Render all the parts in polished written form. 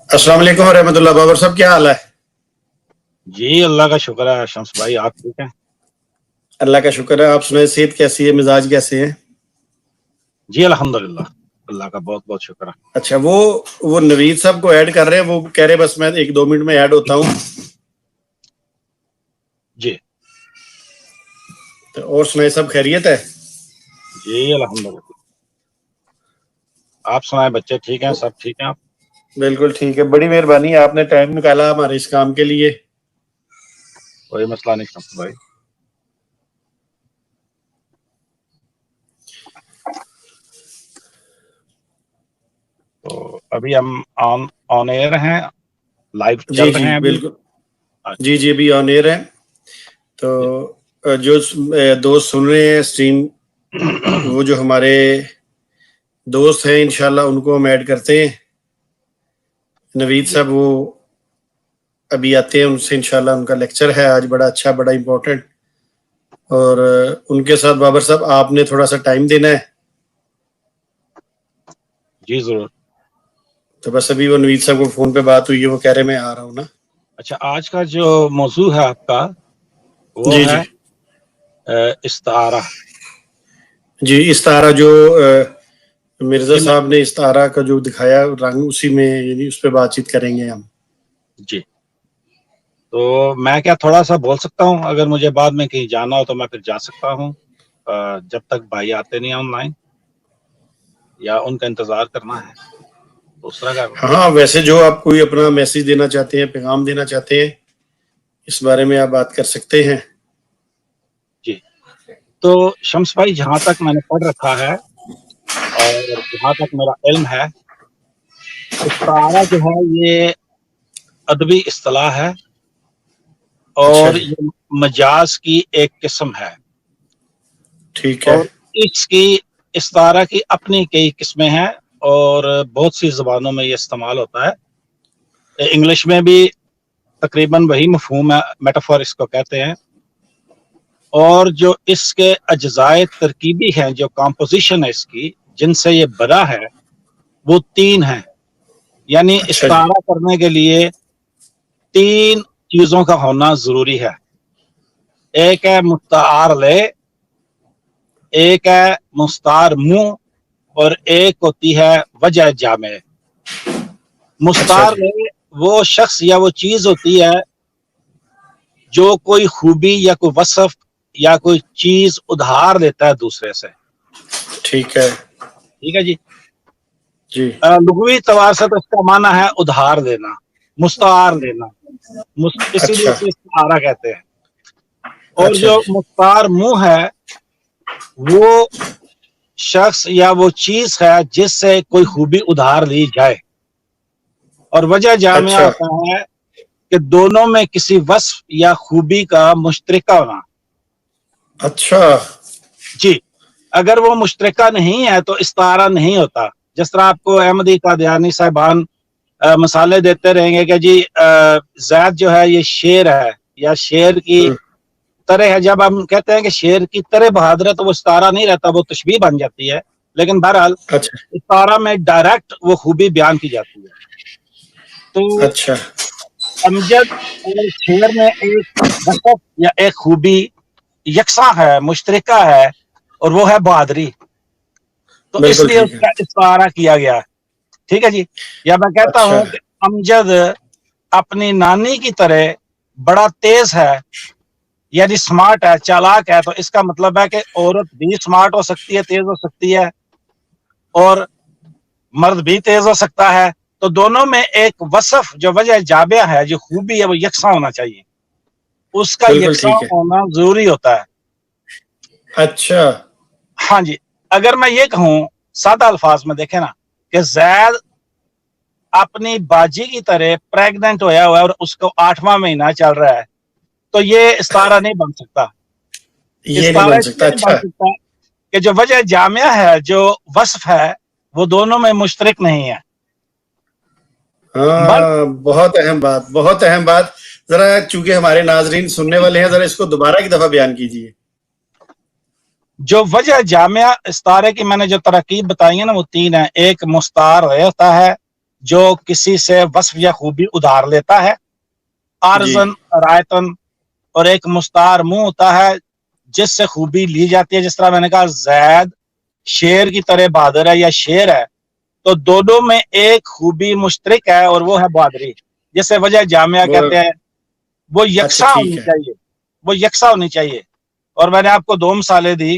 अस्सलाम वालेकुम रहमतुल्लाह। बाबर साहब क्या हाल है? जी अल्लाह का शुक्र है शम्स भाई, आप ठीक हैं? अल्लाह का शुक्र है। आप सुनाए, सेहत कैसी है, मिजाज कैसे हैं? जी अल्हम्दुलिल्लाह, अल्लाह का बहुत बहुत शुक्र है। अच्छा, वो नवीद साहब को ऐड कर रहे हैं, वो कह रहे बस मैं 1-2 मिनट में ऐड होता हूँ। जी तो और सुनाए, सब खैरियत है? जी अल्हम्दुलिल्लाह। आप सुनाए, बच्चे ठीक हैं, सब ठीक हैं? आप बिल्कुल ठीक है, बड़ी मेहरबानी, आपने टाइम निकाला हमारे इस काम के लिए। कोई मसला नहीं शम्स भाई। तो अभी हम ऑन एयर हैं, लाइव जी चल रहे जी हैं अभी। बिल्कुल। जी जी अभी ऑन एयर है। तो जो दोस्त सुन रहे हैं स्ट्रीम, वो जो हमारे दोस्त हैं इंशाल्लाह उनको हम ऐड करते हैं। नवीद साहब वो अभी आते हैं, उनसे इंशाल्लाह उनका लेक्चर है आज, बड़ा अच्छा, बड़ा इम्पोर्टेंट। और उनके साथ बाबर साहब आपने थोड़ा सा टाइम देना है। जी जरूर। तो बस अभी वो नवीद साहब को फोन पे बात हुई है, वो कह रहे मैं आ रहा हूँ ना। अच्छा, आज का जो मौजू है आपका वो जी है जी इस्तारा। जी, इस्तारा जो मिर्जा जी साहब ने इस्तारा का जो दिखाया रंग, उसी में यानी उस पर बातचीत करेंगे हम। जी, तो मैं क्या थोड़ा सा बोल सकता हूँ? अगर मुझे बाद में कहीं जाना हो तो मैं फिर जा सकता हूँ, जब तक भाई आते नहीं ऑनलाइन, या उनका इंतजार करना है दूसरा का? हाँ, वैसे जो आप कोई अपना मैसेज देना चाहते हैं, पैगाम देना चाहते हैं, इस बारे में आप बात कर सकते हैं। जी, तो शम्स भाई, जहाँ तक मैंने पढ़ रखा है और जहाँ तक मेरा इल्म है, इस्तारा जो है ये अदबी इस्तिलाह है अच्छा और जी, ये मजाज की एक किस्म है। ठीक है। और इसकी इस्तारा की अपनी कई किस्में हैं और बहुत सी ज़बानों में ये इस्तेमाल होता है। इंग्लिश में भी तकरीबन वही मफहूम है, मेटाफोर इसको कहते हैं। और जो इसके अज्जाए तरकीबी हैं, जो कॉम्पोजिशन है इसकी, जिनसे ये बना है, वो 3 हैं। यानी अच्छा जी, इस्तारा करने के लिए 3 चीजों का होना जरूरी है। एक है मुस्तार ले, एक है मुस्तार मुंह, और एक होती है वजह जामे। अच्छा मुस्तार जी, ले वो शख्स या वो चीज होती है जो कोई खूबी या कोई वसफ या कोई चीज उधार लेता है दूसरे से। ठीक है ठीक है जी। जी। लुग़वी तवार से तो इसका माना है उधार लेना, मुस्तार लेना, इसीलिए अच्छा इसे इस्तारा कहते हैं। और अच्छा जो जी, मुस्तार मुंह है, वो शख्स या वो चीज है जिससे कोई खूबी उधार ली जाए। और वजह जामिया अच्छा होता है कि दोनों में किसी वस्फ या खूबी का मुश्तरका होना। अच्छा जी, अगर वो मुश्तरका नहीं है तो इस्तारा नहीं होता। जिस तरह आपको अहमदी कादियानी साहिबान मसाले देते रहेंगे कि जी जैद जो है ये शेर है, या शेर की तरह है। जब हम कहते हैं कि शेर की तरह बहादुर है, तो वो इस्तारा नहीं रहता, वो तशबीह बन जाती है। लेकिन बहरहाल अच्छा इस्तारा में डायरेक्ट वो खूबी बयान की जाती है। तो अच्छा अमजद और शेर में एक वसफ या एक खूबी यकसा है, मुश्तरका है, और वो है बहादुरी। तो बिल्कुल इसलिए ठीक है। उसका इस्तारा किया गया है। ठीक है जी। या मैं कहता अच्छा हूं कि अमजद अपनी नानी की तरह बड़ा तेज है, यानी स्मार्ट है, चालाक है। तो इसका मतलब है कि औरत भी स्मार्ट हो सकती है, तेज हो सकती है, और मर्द भी तेज हो सकता है। तो दोनों में एक वसफ जो वजह जाबिया है, जो खूबी है, वो यकसा होना चाहिए। उसका बिल्कुल यकसा ठीक है। होना जरूरी होता है। अच्छा हाँ जी। अगर मैं ये कहूं सादा अल्फाज में, देखें ना, कि जैद अपनी बाजी की तरह प्रेग्नेंट होया हुआ है और उसको 8वां महीना चल रहा है, तो ये इस्तारा नहीं बन सकता। ये नहीं इस्तारा बन सकता। इसलिए नहीं बन अच्छा सकता कि जो वजह जामिया है, जो वस्फ है, वो दोनों में मुश्तरक नहीं है। हाँ, बहुत अहम बात, बहुत अहम बात। जरा चूंकि हमारे नाजरीन सुनने वाले हैं, जरा इसको दोबारा की दफा बयान कीजिए। जो वजह जामिया इस्तारे की मैंने जो तरकीब बताई है ना, वो 3 है। एक मुस्तार होता है, जो किसी से वस्फ या खूबी उधार लेता है, आरजन रायतन, और एक मुस्तार मुंह होता है जिससे खूबी ली जाती है। जिस तरह मैंने कहा जैद शेर की तरह बहादुर है या शेर है, तो दोनों में एक खूबी मुश्तरक है और वो है बहादुरी, जिसे वजह जामिया वो कहते हैं। वो यकसा अच्छा, ठीक होनी है। चाहिए, वो यकसा होनी चाहिए। और मैंने आपको 2 मिसालें दी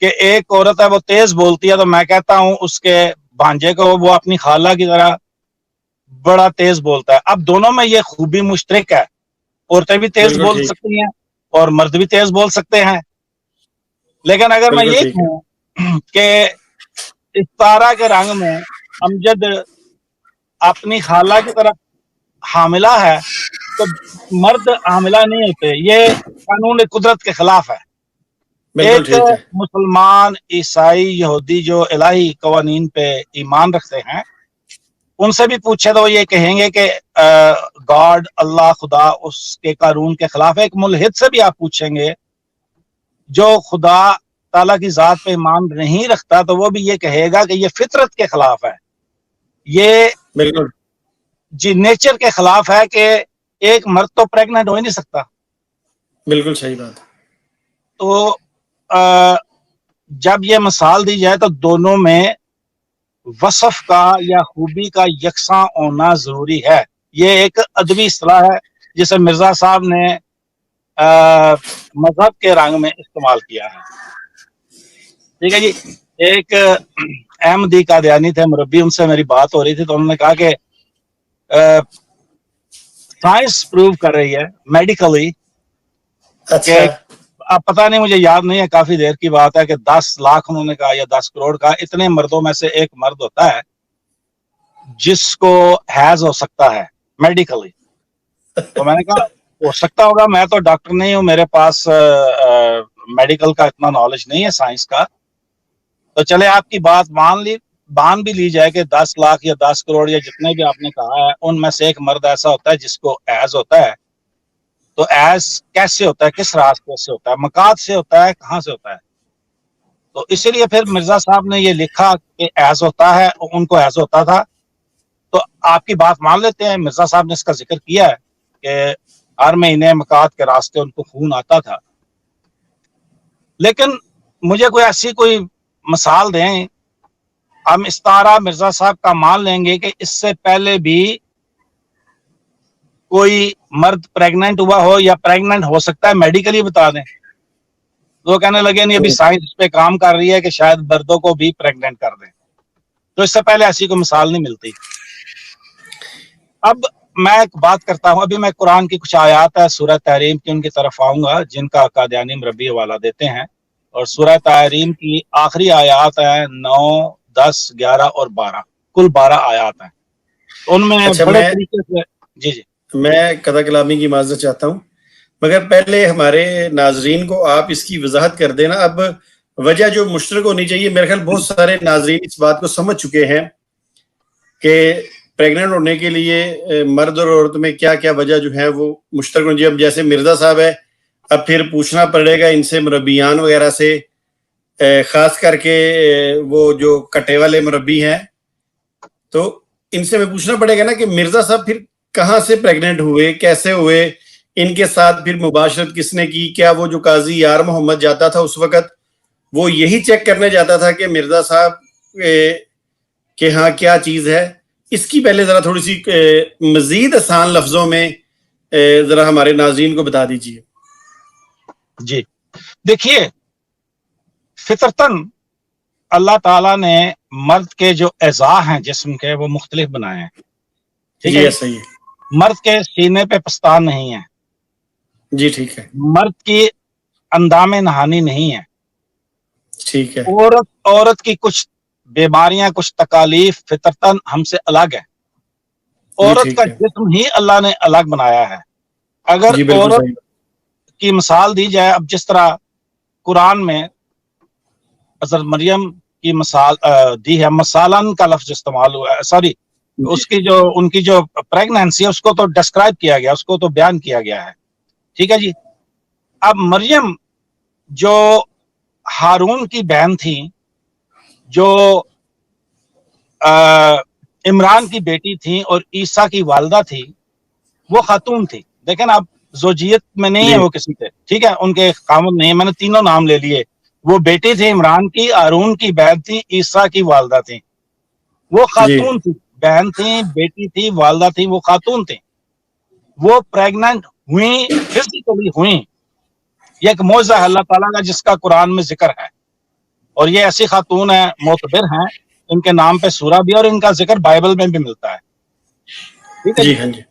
कि एक औरत है वो तेज बोलती है, तो मैं कहता हूं उसके भांजे को वो अपनी खाला की तरह बड़ा तेज बोलता है। अब दोनों में ये खूबी मुश्तरक है, औरतें भी तेज बिल्कुल बोल ठीक, सकती हैं और मर्द भी तेज बोल सकते हैं। लेकिन अगर मैं बिल्कुल ये ठीक है। कहूं कि इफ्तारा के रंग में अमजद अपनी खाला की तरफ हामिला है, तो मर्द हामिला नहीं होते। ये कानून कुदरत के खिलाफ है। बिल्कुल एक ठीक है। मुसलमान, ईसाई, यहूदी जो इलाही कवानीन पे ईमान रखते हैं, उनसे भी पूछे तो वो ये कहेंगे कि गॉड, अल्लाह, खुदा उसके कानून के खिलाफ है। एक मुल्हिद से भी आप पूछेंगे जो खुदा ताला की जात पे ईमान नहीं रखता, तो वो भी ये कहेगा कि ये फितरत के खिलाफ है, ये बिल्कुल, जी नेचर के खिलाफ है कि एक मर्द तो प्रेग्नेंट हो ही नहीं सकता। बिल्कुल सही बात है। तो जब ये मिसाल दी जाए तो दोनों में वसफ का या खूबी का यकसा होना जरूरी है। ये एक अदबी इस्तिलाह है जिसे मिर्जा साहब ने मजहब के रंग में इस्तेमाल किया है। ठीक है जी। एक अहमदी कादियानी थे मुरब्बी, उनसे मेरी बात हो रही थी, तो उन्होंने कहा कि साइंस प्रूव कर रही है मेडिकली कि, अच्छा, अब पता नहीं, मुझे याद नहीं है, काफी देर की बात है, कि 10 लाख उन्होंने कहा या 10 करोड़ का, इतने मर्दों में से एक मर्द होता है जिसको हैज हो सकता है मेडिकली। तो मैंने कहा हो सकता होगा, मैं तो डॉक्टर नहीं हूं, मेरे पास मेडिकल का इतना नॉलेज नहीं है, साइंस का। तो चले आपकी बात मान भी ली जाए कि 10 लाख या 10 करोड़ या जितने भी आपने कहा है, उनमें से एक मर्द ऐसा होता है जिसको एज होता है। तो एज कैसे होता है, किस रास्ते से होता है, मकाद से होता है, कहां से होता है? तो इसीलिए फिर मिर्जा साहब ने ये लिखा कि एज होता है, उनको एज होता था। तो आपकी बात मान लेते हैं, मिर्जा साहब ने इसका जिक्र किया है कि हर महीने मकाद के रास्ते उनको खून आता था। लेकिन मुझे कोई ऐसी कोई मिसाल दें, हम इस्तारा मिर्जा साहब का मान लेंगे कि इससे पहले भी कोई मर्द प्रेग्नेंट हुआ हो या प्रेग्नेंट हो सकता है, मेडिकली बता दें। तो कहने लगे नहीं, अभी साइंस इस पे काम कर रही है कि शायद मर्दों को भी प्रेग्नेंट कर दें। तो इससे पहले ऐसी कोई मिसाल नहीं मिलती। अब मैं एक बात करता हूं, अभी मैं कुरान की कुछ आयात है सूरह तहरीम की, उनकी तरफ आऊंगा जिनका कादियानी मरबी हवाला देते हैं। और सूरह तहरीम की आखिरी आयात है 9, 10, 11 और 12, कुल 12 आयात हैं। उनमें अच्छा, बड़े तरीके से जी जी मैं कदा कलामी की माजरत चाहता हूँ, मगर पहले हमारे नाजरीन को आप इसकी वजाहत कर देना। अब वजह जो मुश्तरक होनी चाहिए, मेरे ख्याल बहुत सारे नाजरीन इस बात को समझ चुके हैं कि प्रेग्नेंट होने के लिए मर्द और औरत में क्या क्या वजह जो है वो मुश्तरक होनी चाहिए। अब जैसे मिर्जा साहब है, अब फिर पूछना पड़ेगा इनसे मुरब्बियान वगैरह से, खास करके वो जो कटे वाले मुरब्बी हैं, तो इनसे हमें पूछना पड़ेगा ना कि मिर्जा साहब फिर कहाँ से प्रेग्नेंट हुए, कैसे हुए, इनके साथ फिर मुबाशरत किसने की, क्या वो जो काजी यार मोहम्मद जाता था उस वक्त वो यही चेक करने जाता था कि मिर्जा साहब के हाँ क्या चीज है? इसकी पहले जरा थोड़ी सी मजीद आसान लफ्जों में जरा हमारे नाजरीन को बता दीजिए। जी। देखिए, फितरतन अल्लाह ताला ने मर्द के जो एज़ा हैं जिस्म के, वो मुख्तलिफ बनाए हैं। ठीक जी है। ऐसा ही है। मर्द के सीने पे पस्तान नहीं है, जी ठीक है। मर्द की अंदामे नहानी नहीं है, ठीक है। औरत की कुछ बीमारियां, कुछ तकालीफ फितरतन हमसे अलग है। जी औरत ठीक का है। जिस्म ही अल्लाह ने अलग बनाया है। अगर जी बिल्कुल औरत सही। की मिसाल दी जाए, अब जिस तरह कुरान में हज़रत मरियम की मिसाल दी है, मसालन का लफ्ज इस्तेमाल हुआ है, सॉरी, जी उनकी जो प्रेगनेंसी है उसको तो डिस्क्राइब किया गया, उसको तो बयान किया गया है। ठीक है जी। अब मरियम जो हारून की बहन थी, जो इमरान की बेटी थी और ईसा की वालदा थी, वो खातून थी। देखें ना, आप जोजियत में नहीं है जी वो किसी से, ठीक है, उनके कामत नहीं है, मैंने तीनों नाम ले लिए। वो बेटी थी इमरान की, हारून की बहन थी, ईसा की वालदा थी। वो जी खातून थी, बहन थी, बेटी थी, वालदा थी, वो खातून थी। वो प्रेग्नेंट हुई, फिजिकली हुई। ये एक मौजज़ा है अल्लाह ताला का जिसका कुरान में जिक्र है, और ये ऐसी खातून है, मोतबर हैं, इनके नाम पे सूरा भी है और इनका जिक्र बाइबल में भी मिलता है, ठीक है जी। जी। हाँ जी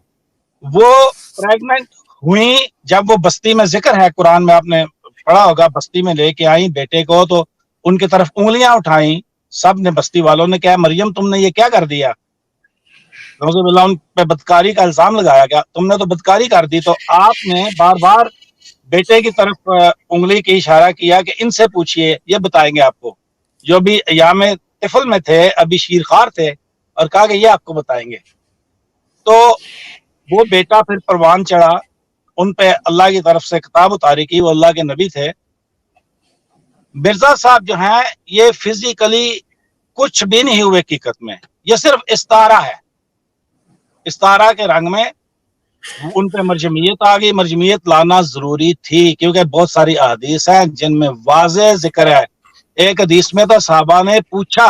वो प्रेग्नेंट हुई, जब वो बस्ती में जिक्र है कुरान में, आपने पढ़ा होगा, बस्ती में लेके आई बेटे को, तो उनकी तरफ उंगलियां उठाई, सब ने, बस्ती वालों ने, क्या मरियम तुमने ये क्या कर दिया? नौजुबिल्लाह, उन पे बदकारी का इल्जाम लगाया गया, तुमने तो बदकारी कर दी। तो आपने बार बार बेटे की तरफ उंगली की इशारा किया कि इनसे पूछिए, ये बताएंगे आपको, जो भी याम तिफल में थे, अभी शीरखार थे, और कहा कि ये आपको बताएंगे। तो वो बेटा फिर परवान चढ़ा, उन पे अल्लाह की तरफ से किताब उतारी की, वो अल्लाह के नबी थे। मिर्जा साहब जो हैं, ये फिजिकली कुछ भी नहीं हुए हकीकत में, ये सिर्फ इस्तारा है। इस्तारा के रंग में उन पे मरजमियत आ गई। मरजमियत लाना जरूरी थी, क्योंकि बहुत सारी अहदीस हैं जिनमें वाज़ेह जिक्र है। एक हदीस में तो साहबा ने पूछा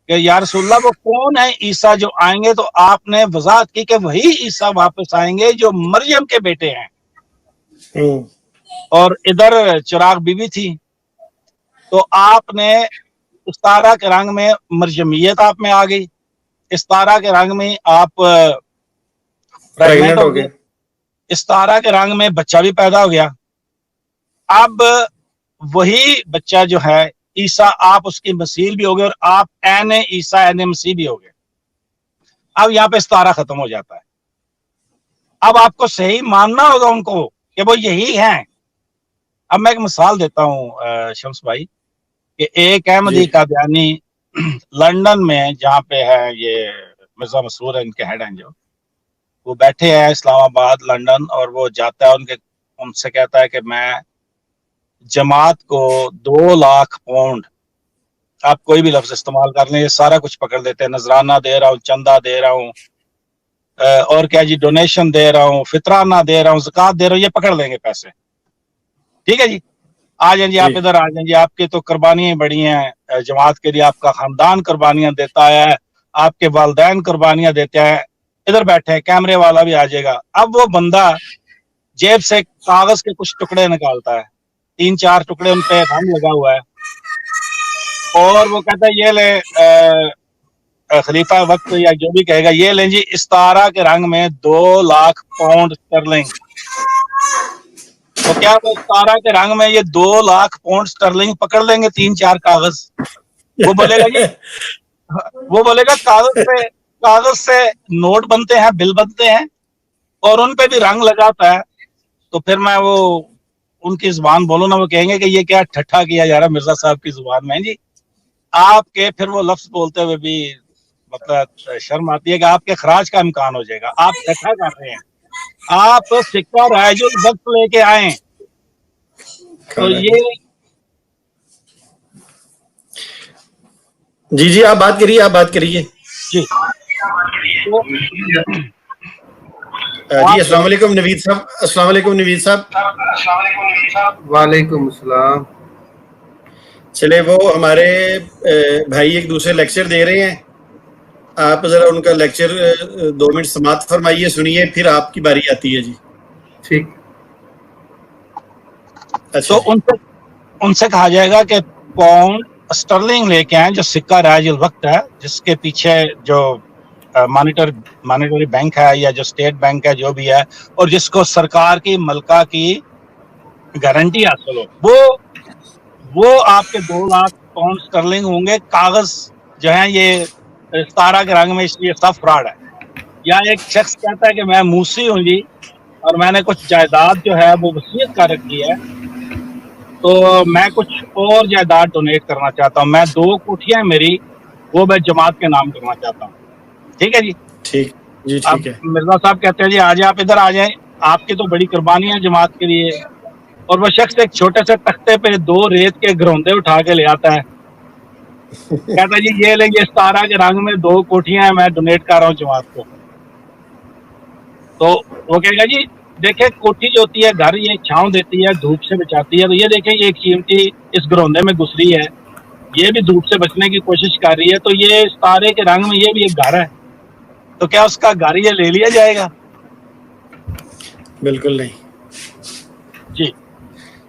कि या रसूलल्लाह, वो कौन है ईसा जो आएंगे? तो आपने वजाहत की कि वही ईसा वापस आएंगे जो मरियम के बेटे हैं। और इधर चिराग बीबी थी, तो आपने इस्तारा के रंग में मरजमियत आप में आ गई, इस्तारा के रंग में आप प्रेग्नेंट प्रेग्नेंट हो हो गए, गए। इस्तारा के रंग में बच्चा भी पैदा हो गया। अब वही बच्चा जो है ईसा, आप उसकी मसीह भी हो गए और आप एन ईसा एन मसीह भी हो गए। अब यहाँ पे इस्तारा खत्म हो जाता है। अब आपको सही मानना होगा उनको कि वो यही हैं। अब मैं एक मिसाल देता हूँ शम्स भाई, कि एक जी अहमदी कादियानी लंदन में, जहाँ पे है ये मिर्जा मसरूर है, इनके हेड हैं जो, वो बैठे हैं इस्लामाबाद लंदन, और वो जाता है उनसे कहता है कि मैं जमात को 2 लाख पाउंड, आप कोई भी लफ्ज इस्तेमाल कर लें, ये सारा कुछ पकड़ लेते हैं, नजराना दे रहा हूँ, चंदा दे रहा हूँ, और क्या जी, डोनेशन दे रहा हूँ, फितराना दे रहा हूँ, ज़कात दे रहा हूँ, ये पकड़ लेंगे पैसे, ठीक है जी। आ जाए जी, आप जी इधर आ जाए जी, आपकी तो कुर्बानियां बड़ी हैं जमात के लिए, आपका खानदान कुर्बानियां देता है, आपके वालदैन कुर्बानियां देते हैं, इधर बैठे हैं, कैमरे वाला भी आ जाएगा। अब वो बंदा जेब से कागज के कुछ टुकड़े निकालता है, 3-4 टुकड़े, उन पे रंग लगा हुआ है, और वो कहता है ये ले, खलीफा वक्त या जो भी कहेगा, ये लें जी, इस्तारा के रंग में 2 लाख पाउंड स्टर्लिंग। तो क्या वो इस्तारा के रंग में ये 2 लाख पाउंड स्टर्लिंग पकड़ लेंगे 3-4 कागज? वो बोलेगा जी, वो बोलेगा कागज से नोट बनते हैं, बिल बनते हैं, और उन पे भी रंग लगाता है। तो फिर मैं वो उनकी जुबान बोलूं ना, वो कहेंगे कि ये क्या ठट्ठा किया जा रहा है मिर्जा साहब की जुबान में जी। आपके फिर वो लफ्ज बोलते हुए भी मतलब शर्म आती है कि आपके खराज का इम्कान हो जाएगा, आप ठट्ठा कर रहे हैं। आप सिक्का राजुल वक्त लेके आए, तो ये जी जी, आप बात करिए, आप बात करिए। जी। तो जी अस्सलाम वालेकुम नवीद साहब। अस्सलाम वालेकुम नवीद साहब। वालेकुम अस्सलाम। चले, वो हमारे भाई एक दूसरे लेक्चर दे रहे हैं, आप जरा उनका लेक्चर 2 मिनट समाप्त फरमाइए, सुनिए, फिर आपकी बारी आती है जी। ठीक। अच्छा, तो उनसे कहा जाएगा कि पाउंड स्टर्लिंग लेके आए, जो सिक्का राजुल वक्त है, जिसके पीछे जो मॉनेटरी बैंक है या जो स्टेट बैंक है, जो भी है, और जिसको सरकार की मलका की गारंटी हासिल हो, वो आपके 2 लाख पाउंड स्टर्लिंग होंगे। कागज जो है ये तारा के रंग में, इसलिए सब फ्रॉड है। या एक शख्स कहता है कि मैं मूसी हूँ जी, और मैंने कुछ जायदाद जो है वो वसीयत कर रखी है, तो मैं कुछ और जायदाद डोनेट करना चाहता हूँ, मैं 2 कोठियां मेरी, वो मैं जमात के नाम करना चाहता हूँ, ठीक है जी। ठीक जी, अब ठीक है। मिर्जा साहब कहते हैं जी आ जाए, आप इधर आ जाएं, आपकी तो बड़ी कुर्बानी है जमात के लिए। और वो शख्स एक छोटे से तख्ते पे 2 रेत के घरौंदे उठा के ले आता है, कहता जी ये ले, ये सतारा के रंग में 2 कोठियां हैं, मैं डोनेट कर रहा हूँ जमात को। तो वो कहेगा जी देखे कोठी जो होती है घर, ये छांव देती है, धूप से बचाती है, तो ये देखें ये एक चीमटी इस घरौंदे में घुस रही है, ये भी धूप से बचने की कोशिश कर रही है, तो ये सतारे के रंग में ये भी एक घर है, तो क्या उसका घर ये ले लिया जाएगा? बिल्कुल नहीं जी।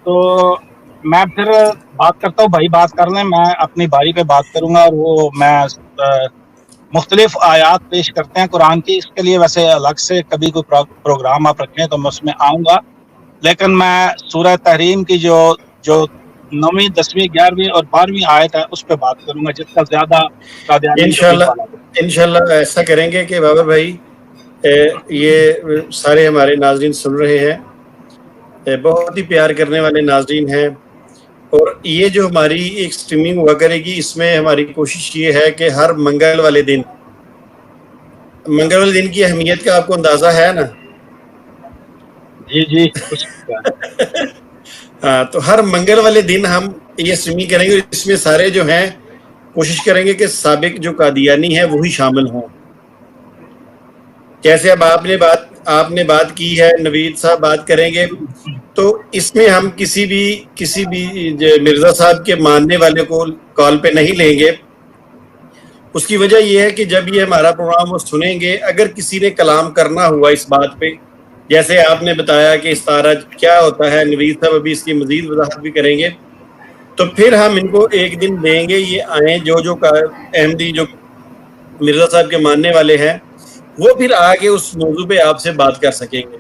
तो मैं फिर बात करता हूँ, भाई बात कर लें, मैं अपनी बारी पे बात करूंगा, और वो मैं मुख्तलिफ आयात पेश करते हैं कुरान की, इसके लिए वैसे अलग से कभी कोई प्रोग्राम आप रखें तो मैं उसमें आऊँगा, लेकिन मैं सूरह तहरीम की जो 9वीं 10वीं 11वीं और 12वीं आयत है उस पर बात करूंगा, जिसका ज्यादा इंशाल्लाह ऐसा करेंगे कि बाबर भाई ये सारे हमारे नाज़रीन सुन रहे हैं, बहुत ही प्यार करने वाले नाज़रीन हैं, और ये जो हमारी एक स्ट्रीमिंग हुआ करेगी, इसमें हमारी कोशिश ये है कि हर मंगल वाले दिन की अहमियत का आपको अंदाज़ा है ना? जी हाँ, तो हर मंगल वाले दिन हम ये स्ट्रीमिंग करेंगे, इसमें सारे जो हैं कोशिश करेंगे कि साबिक जो कादियानी है वही शामिल हों। जैसे अब आपने बात की है, नवीद साहब बात करेंगे, तो इसमें हम किसी भी मिर्जा साहब के मानने वाले को कॉल पे नहीं लेंगे। उसकी वजह यह है कि जब ये हमारा प्रोग्राम वो सुनेंगे, अगर किसी ने कलाम करना हुआ इस बात पे, जैसे आपने बताया कि इस्तारा क्या होता है, नवीद साहब अभी इसकी मजीद वजाहत भी करेंगे, तो फिर हम इनको एक दिन देंगे, ये आए जो अहमदी जो मिर्जा साहब के मानने वाले हैं, वो फिर आगे उस मौजू पे आपसे बात कर सकेंगे।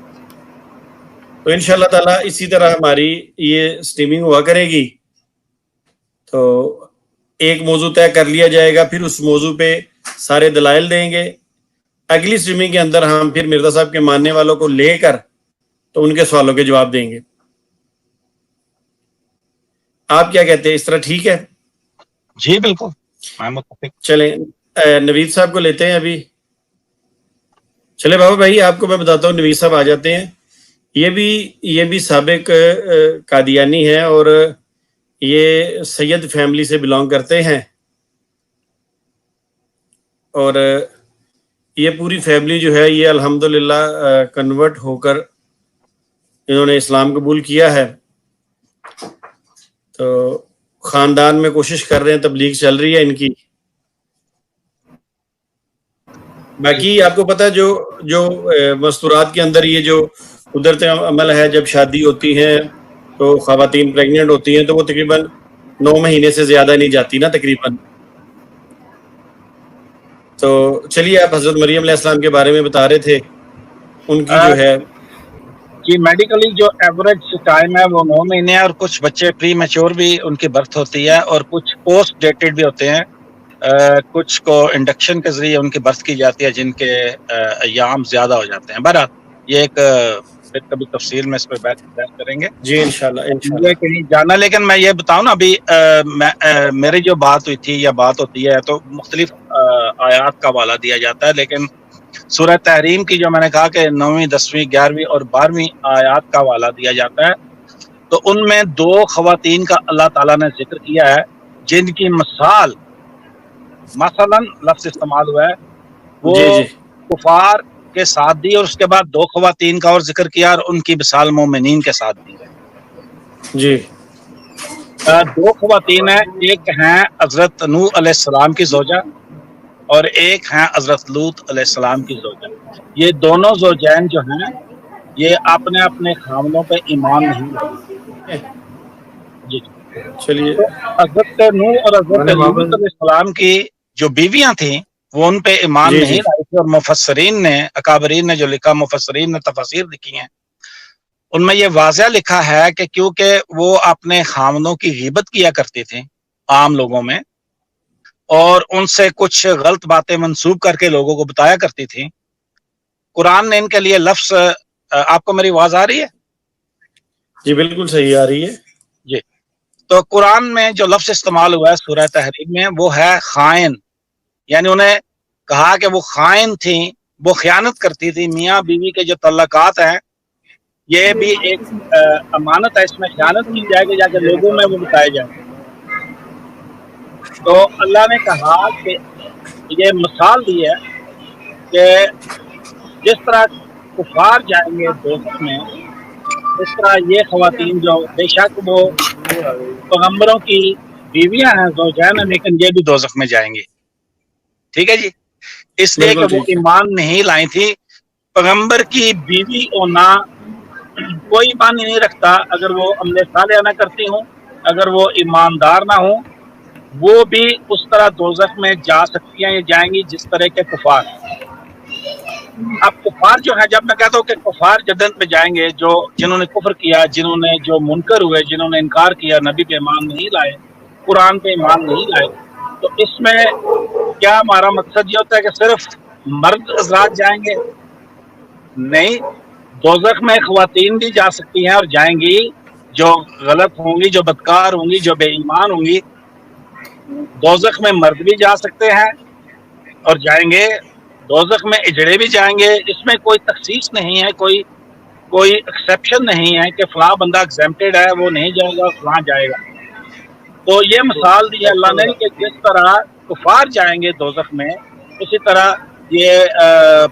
तो इंशाल्लाह ताला इसी तरह हमारी ये स्ट्रीमिंग हुआ करेगी, तो एक मौजू तय कर लिया जाएगा, फिर उस मौजू पे सारे दलाइल देंगे। अगली स्ट्रीमिंग के अंदर हम फिर मिर्जा साहब के मानने वालों को लेकर तो उनके सवालों के जवाब देंगे। आप क्या कहते हैं, इस तरह ठीक है? जी बिल्कुल, मैं मुत्तफिक। चलें नवीद साहब को लेते हैं अभी। चले बाबा भाई, आपको मैं बताता हूँ, नवीद साहब आ जाते हैं। ये भी साबिक कादियानी है और ये सैयद फैमिली से बिलोंग करते हैं, और ये पूरी फैमिली जो है ये अल्हम्दुलिल्लाह कन्वर्ट होकर इन्होंने इस्लाम कबूल किया है। तो ख़ानदान में कोशिश कर रहे हैं, तबलीग चल रही है इनकी। बाकी आपको पता है जो मस्तूरात के अंदर ये जो कुदरत अमल है, जब शादी होती है तो ख़वातीन प्रेग्नेंट होती हैं तो वो तकरीबन 9 महीने से ज़्यादा नहीं जाती ना तकरीबन। तो चलिए, आप हज़रत मरियम अलैहिस्सलाम के बारे में बता रहे थे, उनकी जो है कि मेडिकली जो एवरेज टाइम है वो 9 महीने है, और कुछ बच्चे प्री मैच्योर भी उनकी बर्थ होती है, और कुछ पोस्ट डेटेड भी होते हैं, कुछ को इंडक्शन के जरिए उनकी बर्थ की जाती है, जिनके अय्याम ज्यादा हो जाते हैं। बहरहाल ये एक फिर कभी तफसील में इस पर बात करेंगे जी इंशाल्लाह। कहीं जाना, लेकिन मैं ये बताऊं ना, अभी मेरी जो बात हुई थी या बात होती है तो मुख्तलिफ आयात का हवाला दिया जाता है, लेकिन सूरह तहरीम की जो मैंने कहा कि 9वीं 10वीं 11वीं और 12वीं आयात का हवाला दिया जाता है, तो उनमें 2 ख़वातीन का अल्लाह ताला ने जिक्र किया है, जिनकी मिसाल मसलन लफ्ज़ इस्तेमाल हुआ है वो कुफार के साथ दी, और उसके बाद 2 ख़वातीन का और जिक्र किया, और उनकी मिसाल मोमिनीन के साथ दी है। जी 2 ख़वातीन हैं, एक हैं हज़रत नूह अलैहिस्सलाम की ज़ौजा और एक हैं हज़रत लूत अलैहिस्सलाम की ज़ौजा। ये दोनों ज़ौजैन जो हैं ये अपने अपने खामनों पे ईमान नहीं लाए। जी चलिए, तो हज़रत नूह और हज़रत लूत अलैहिस्सलाम की जो बीवियां थी वो उन पे ईमान नहीं लाई थी, और मुफस्सरीन ने, अकाबरीन ने जो लिखा, मुफस्सरीन ने तफसीर लिखी हैं, उनमें ये वाज़ह लिखा है कि क्योंकि वो अपने खामनों की ग़ीबत किया करती थी आम लोगों में, और उनसे कुछ गलत बातें मंसूब करके लोगों को बताया करती थी, कुरान ने इनके लिए लफ्ज़, आपको मेरी आवाज़ आ रही है? जी बिल्कुल सही आ रही है जी। तो कुरान में जो लफ्ज़ इस्तेमाल हुआ है सूरह तहरीम में वो है खाइन, यानी उन्हें कहा कि वो खाइन थी, वो खयानत करती थी। मियाँ बीवी के जो तल्लकात हैं ये भी एक अमानत है, इसमें खयानत की जाएगी, जाके लोगों में वो बताया जाए। تو اللہ نے کہا کہ یہ مثال دی ہے کہ جس طرح کفار جائیں گے دوزخ میں، اس طرح یہ خواتین جو بے شک وہ پیغمبروں کی بیویاں ہیں زوجین ہیں، لیکن یہ بھی دوزخ میں جائیں گی. ٹھیک ہے جی، اس لیے کہ بالکل وہ ٹھیک ہے. ایمان نہیں لائی تھی. پیغمبر کی بیوی ہونا کوئی ایمان نہیں رکھتا اگر وہ عمل صالح نہ کرتی ہوں، اگر وہ ایماندار نہ ہوں، وہ بھی اس طرح دوزخ میں جا سکتی ہیں یا جائیں گی جس طرح کے کفار. اب کفار جو ہے، جب میں کہتا ہوں کہ کفار جنت میں جائیں گے، جو جنہوں نے کفر کیا، جنہوں نے جو منکر ہوئے، جنہوں نے انکار کیا، نبی پہ ایمان نہیں لائے، قرآن پہ ایمان نہیں لائے، تو اس میں کیا ہمارا مقصد یہ ہوتا ہے کہ صرف مرد حضرات جائیں گے؟ نہیں، دوزخ میں خواتین بھی جا سکتی ہیں اور جائیں گی، جو غلط ہوں گی، جو بدکار ہوں گی، جو بے ایمان ہوں گی. دوزخ میں مرد بھی جا سکتے ہیں اور جائیں گے، دوزخ میں اجڑے بھی جائیں گے. اس میں کوئی تخصیص نہیں ہے، کوئی ایکسیپشن نہیں ہے کہ فلاں بندہ ایگزیمپٹڈ ہے، وہ نہیں جائے گا، فلاں جائے گا. تو یہ مثال دی ہے اللہ نے کہ جس طرح کفار جائیں گے دوزخ میں، اسی طرح یہ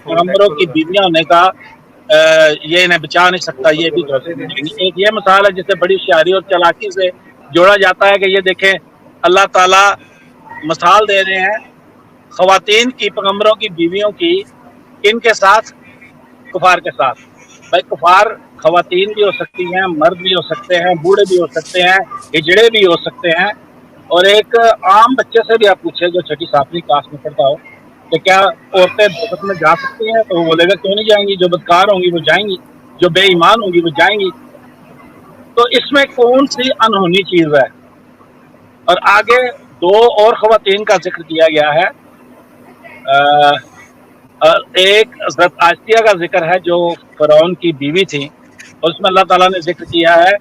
پیغمبروں کی بیویاں ہونے کا یہ انہیں بچا نہیں سکتا، یہ بھی دوزخ میں جائیں گی. ایک یہ مثال ہے جسے بڑی ہوشیاری اور چالاکی سے جوڑا جاتا ہے کہ یہ دیکھیں اللہ تعالیٰ مثال دے رہے ہیں خواتین کی، پیغمبروں کی بیویوں کی، ان کے ساتھ، کفار کے ساتھ. بھائی کفار خواتین بھی ہو سکتی ہیں، مرد بھی ہو سکتے ہیں، بوڑھے بھی ہو سکتے ہیں، ہجڑے بھی ہو سکتے ہیں. اور ایک عام بچے سے بھی آپ پوچھے جو چھٹی ساتویں کلاس میں پڑھتا ہو کہ کیا عورتیں دوزخ میں جا سکتی ہیں، تو وہ بولے گا کیوں نہیں جائیں گی، جو بدکار ہوں گی وہ جائیں گی، جو بے ایمان ہوں گی وہ جائیں گی. تو اس میں کون سی انہونی چیز ہے؟ اور آگے دو اور خواتین کا ذکر کیا گیا ہے. ایک حضرت آسیہ کا ذکر ہے جو فرعون کی بیوی تھی، اور اس میں اللہ تعالیٰ نے ذکر کیا ہے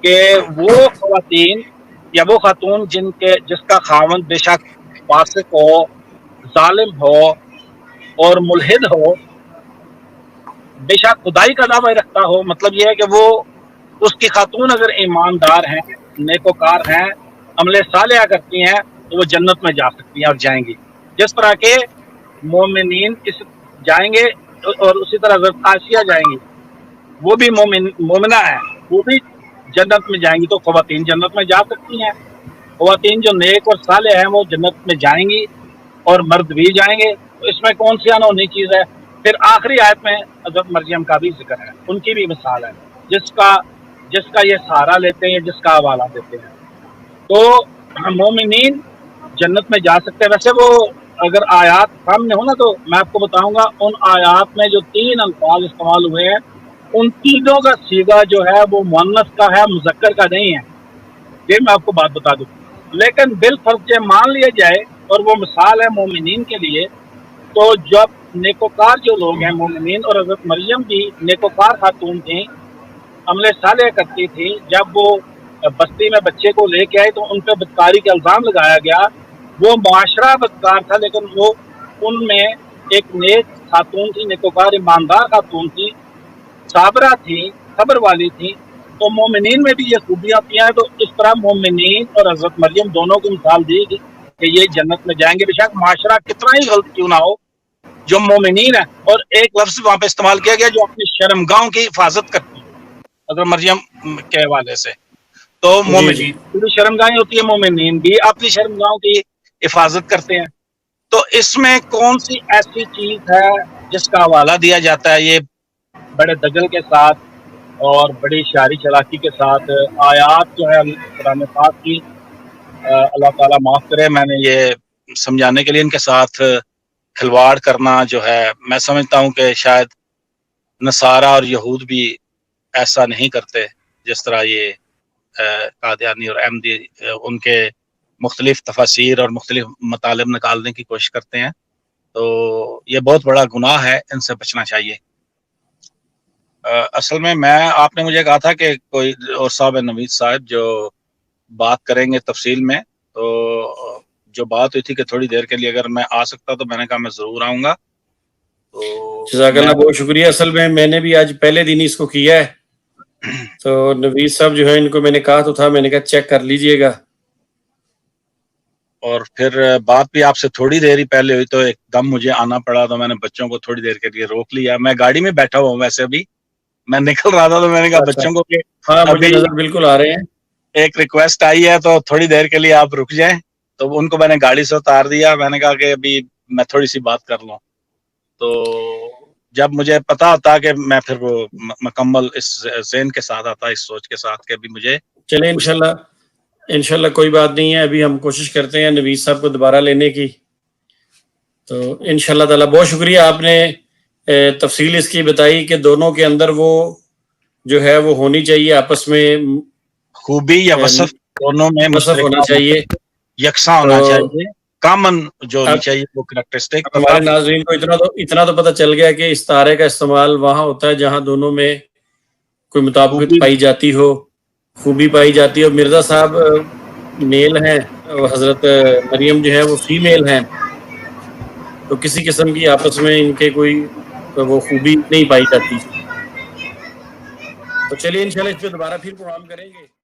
کہ وہ خواتین یا وہ خاتون جس کا خاوند بے شک فاسق ہو، ظالم ہو اور ملحد ہو، بے شک خدائی کا دعویٰ رکھتا ہو، مطلب یہ ہے کہ وہ اس کی خاتون اگر ایماندار ہیں، نیکوکار ہیں، عمل صالحہ کرتی ہیں، تو وہ جنت میں جا سکتی ہیں اور جائیں گی. جس طرح کے مومنین جائیں گے، اور اسی طرح حضرت آسیہ جائیں گی، وہ بھی مومنہ ہیں، وہ بھی جنت میں جائیں گی. تو خواتین جنت میں جا سکتی ہیں، خواتین جو نیک اور صالح ہیں وہ جنت میں جائیں گی اور مرد بھی جائیں گے. تو اس میں کون سی انہونی چیز ہے؟ پھر آخری آیت میں حضرت مریم کا بھی ذکر ہے، ان کی بھی مثال ہے، جس کا یہ سہارا لیتے ہیں، جس کا حوالہ دیتے ہیں. تو مومنین جنت میں جا سکتے ہیں. ویسے وہ اگر آیات سامنے ہو نا تو میں آپ کو بتاؤں گا ان آیات میں جو 3 الفاظ استعمال ہوئے ہیں، ان تینوں کا صیغہ جو ہے وہ مؤنث کا ہے، مذکر کا نہیں ہے. یہ میں آپ کو بات بتا دوں. لیکن بالفرض مان لیا جائے اور وہ مثال ہے مومنین کے لیے، تو جب نیکوکار جو لوگ ہیں مومنین، اور حضرت مریم بھی نیکوکار خاتون تھیں، عمل صالح کرتی تھی، جب وہ بستی میں بچے کو لے کے آئے تو ان پہ بدکاری کا الزام لگایا گیا. وہ معاشرہ بدکار تھا، لیکن وہ ان میں ایک نیک خاتون تھی، نیکوکار ایماندار خاتون تھی، صابرہ تھی، صبر والی تھی. تو مومنین میں بھی یہ خوبیاں ہیں. تو اس طرح مومنین اور حضرت مریم دونوں کی مثال دی گئی کہ یہ جنت میں جائیں گے، بے شک معاشرہ کتنا ہی غلط کیوں نہ ہو، جو مومنین ہے. اور ایک لفظ وہاں پہ استعمال کیا گیا جو اپنی شرمگاہوں کی حفاظت کرتی ہے، حضرت مریم کے حوالے سے. تو مومنین پوری شرمگاہیں ہوتی ہے، مومنین بھی اپنی شرمگاہوں کی حفاظت کرتے ہیں. تو اس میں کون سی ایسی چیز ہے جس کا حوالہ دیا جاتا ہے یہ بڑے دجل کے ساتھ اور بڑی شعری چلاکی کے ساتھ؟ آیات جو ہے قرآن پاک کی، اللہ تعالیٰ معاف کرے، میں نے یہ سمجھانے کے لیے ان کے ساتھ کھلواڑ کرنا جو ہے، میں سمجھتا ہوں کہ شاید نصارہ اور یہود بھی ایسا نہیں کرتے جس طرح یہ قادیانی اور احمدی ان کے مختلف تفاسیر اور مختلف مطالب نکالنے کی کوشش کرتے ہیں. تو یہ بہت بڑا گناہ ہے، ان سے بچنا چاہیے. اصل میں آپ نے مجھے کہا تھا کہ کوئی اور صاحب نوید صاحب جو بات کریں گے تفصیل میں، تو جو بات ہوئی تھی کہ تھوڑی دیر کے لیے اگر میں آ سکتا تو میں نے کہا میں ضرور آؤں گا. تو جزاک اللہ، بہت شکریہ. اصل میں نے بھی آج پہلے دن ہی اس کو کیا ہے، تو نوید صاحب جو ہے ان کو میں نے کہا تو تھا، میں نے کہا چیک کر لیجئے گا. اور پھر بات بھی آپ سے تھوڑی دیر ہی پہلے ہوئی تو ایک دم مجھے آنا پڑا تو میں نے بچوں کو تھوڑی دیر کے لیے روک لیا. میں گاڑی میں بیٹھا ہوا ہوں ویسے بھی, میں نکل رہا تھا تو میں نے کہا اچھا بچوں کو کہ ہاں مجھے ابھی نظر بالکل آ رہے ہیں. ایک ریکویسٹ آئی ہے تو تھوڑی دیر کے لیے آپ رک جائیں. تو ان کو میں نے گاڑی سے اتار دیا. میں نے کہا کہ ابھی میں تھوڑی سی بات کر لوں. تو جب مجھے پتا ہوتا کہ میں پھر وہ مکمل اس ذہن کے ساتھ آتا, اس سوچ کے ساتھ کہ ابھی مجھے چلیں انشاءاللہ کوئی بات نہیں ہے. ابھی ہم کوشش کرتے ہیں نوید صاحب کو دوبارہ لینے کی. تو انشاءاللہ تعالی بہت شکریہ, آپ نے تفصیل اس کی بتائی کہ دونوں کے اندر وہ جو ہے وہ ہونی چاہیے, آپس میں خوبی یا وصف دونوں میں وصف ہونا مشترکہ چاہیے. یکساں تو ہونا چاہیے, کامن جو ہونی اب چاہیے وہ کریکٹرسٹک. تو ہمارے ناظرین کو اتنا تو پتہ چل گیا کہ استعارے کا استعمال وہاں ہوتا ہے جہاں دونوں میں کوئی مطابقت خوبی پائی جاتی ہو, خوبی پائی جاتی ہو. مرزا صاحب میل ہیں, حضرت مریم جو ہے وہ فیمیل ہیں, تو کسی قسم کی آپس میں ان کے کوئی وہ خوبی نہیں پائی جاتی. تو چلیے انشاءاللہ اس پہ دوبارہ پھر پروگرام کریں گے.